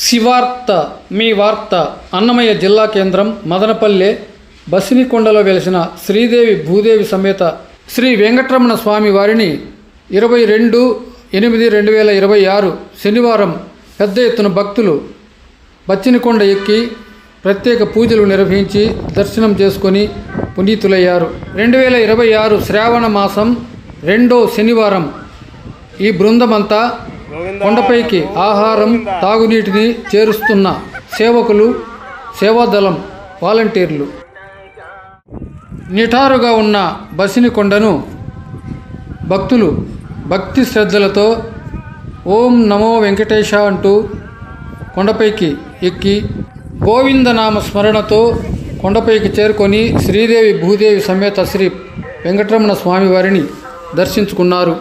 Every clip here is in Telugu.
శివార్త మీ వార్త అన్నమయ్య జిల్లా కేంద్రం మదనపల్లె బసినికొండలో వెలిసిన శ్రీదేవి భూదేవి సమేత శ్రీ వెంకటరమణ స్వామి వారిని 22/8/2026 శనివారం పెద్ద ఎత్తున భక్తులు బచ్చినికొండ ఎక్కి ప్రత్యేక పూజలు నిర్వహించి దర్శనం చేసుకొని పునీతులయ్యారు. 2026 శ్రావణ మాసం 2వ శనివారం ఈ బృందమంతా కొండపైకి ఆహారం తాగునీటిని చేరుస్తున్న సేవకులు, సేవాదళం వాలంటీర్లు. నిటారుగా ఉన్న బసినికొండను భక్తులు భక్తి శ్రద్ధలతో ఓం నమో వెంకటేశ అంటూ కొండపైకి ఎక్కి గోవిందనామ స్మరణతో కొండపైకి చేరుకొని శ్రీదేవి భూదేవి సమేత శ్రీ వెంకటరమణ స్వామి వారిని దర్శించుకున్నారు.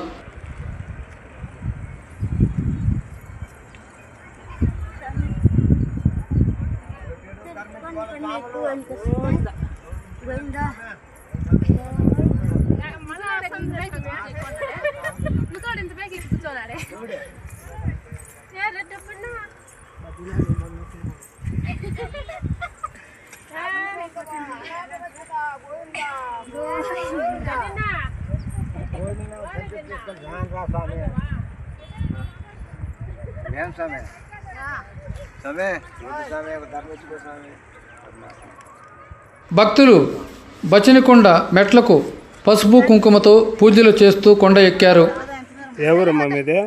భక్తులు బచ్చినికొండ మెట్లకు పసుపు కుంకుమతో పూజలు చేస్తూ కొండ ఎక్కారు. ఎవరమ్మా మీదే?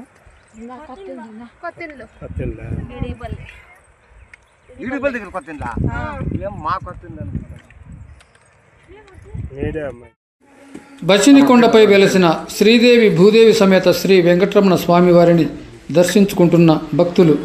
బచ్చినికొండపై వెలసిన శ్రీదేవి భూదేవి సమేత శ్రీ వెంకటరమణ స్వామి వారిని దర్శించుకుంటున్న భక్తులు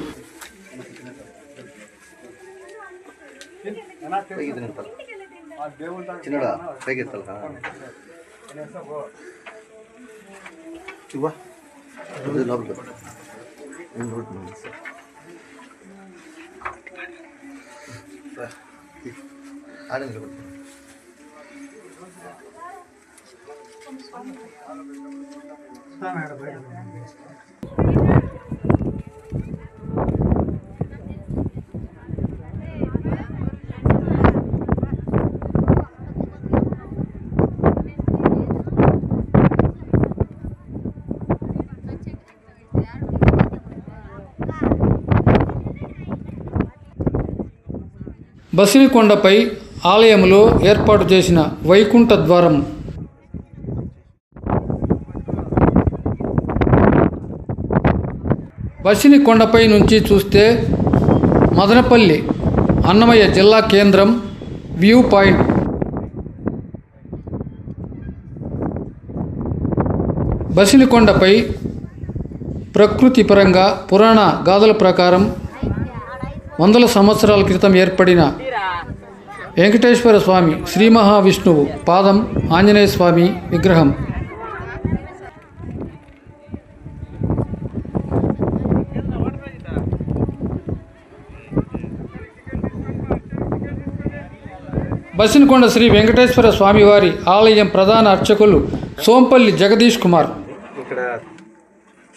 బసినికొండపై ఆలయంలో ఏర్పాటు చేసిన వైకుంఠ ద్వారం బసినికొండపై నుంచి చూస్తే మదనపల్లి అన్నమయ్య జిల్లా కేంద్రం వ్యూ పాయింట్. బసినికొండపై ప్రకృతి పరంగా పురాణ గాథల ప్రకారం వందల సంవత్సరాల క్రితం ఏర్పడిన వెంకటేశ్వర స్వామి, శ్రీ మహావిష్ణువు పాదం, ఆంజనేయ స్వామి విగ్రహం. బసినికొండ శ్రీ వెంకటేశ్వర స్వామివారి ఆలయం ప్రధాన అర్చకులు సోంపల్లి జగదీష్ కుమార్. ఇక్కడ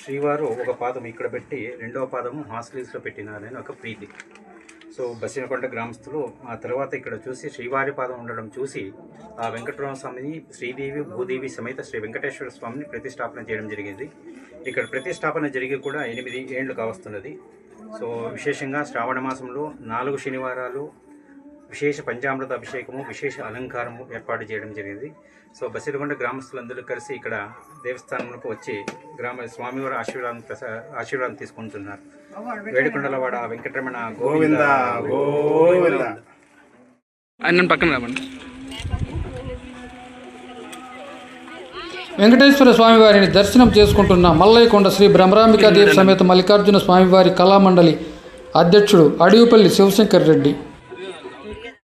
శ్రీవారు ఒక పాదం ఇక్కడ పెట్టి రెండవ పాదము హాస్టల్స్లో పెట్టినారని ఒక ప్రీతి. సో బసినికొండ గ్రామస్తులు ఆ తర్వాత ఇక్కడ చూసి శ్రీవారి పాదం ఉండడం చూసి ఆ వెంకటరమణ స్వామిని శ్రీదేవి భూదేవి సమేత శ్రీ వెంకటేశ్వర స్వామిని ప్రతిష్టాపన చేయడం జరిగింది. ఇక్కడ ప్రతిష్టాపన జరిగి కూడా 8 ఏళ్ళు కావస్తున్నది. సో విశేషంగా శ్రావణ మాసంలో 4 శనివారాలు విశేష పంచామృత అభిషేకము, విశేష అలంకారము ఏర్పాటు చేయడం జరిగింది. సో బసినికొండ గ్రామస్తులందరూ కలిసి ఇక్కడ దేవస్థానంలోకి వచ్చి గ్రామ స్వామివారి ఆశీర్వాదం తీసుకుంటున్నారు. వేడుకొండలవాడ వెంకటరమణ గోవింద గోవింద. వెంకటేశ్వర స్వామివారిని దర్శనం చేసుకుంటున్న మల్లయ్యకొండ శ్రీ బ్రహ్మరాంబికాదేవి సమేత మల్లికార్జున స్వామివారి కళామండలి అధ్యక్షుడు అడివిపల్లి శివశంకర్ రెడ్డి.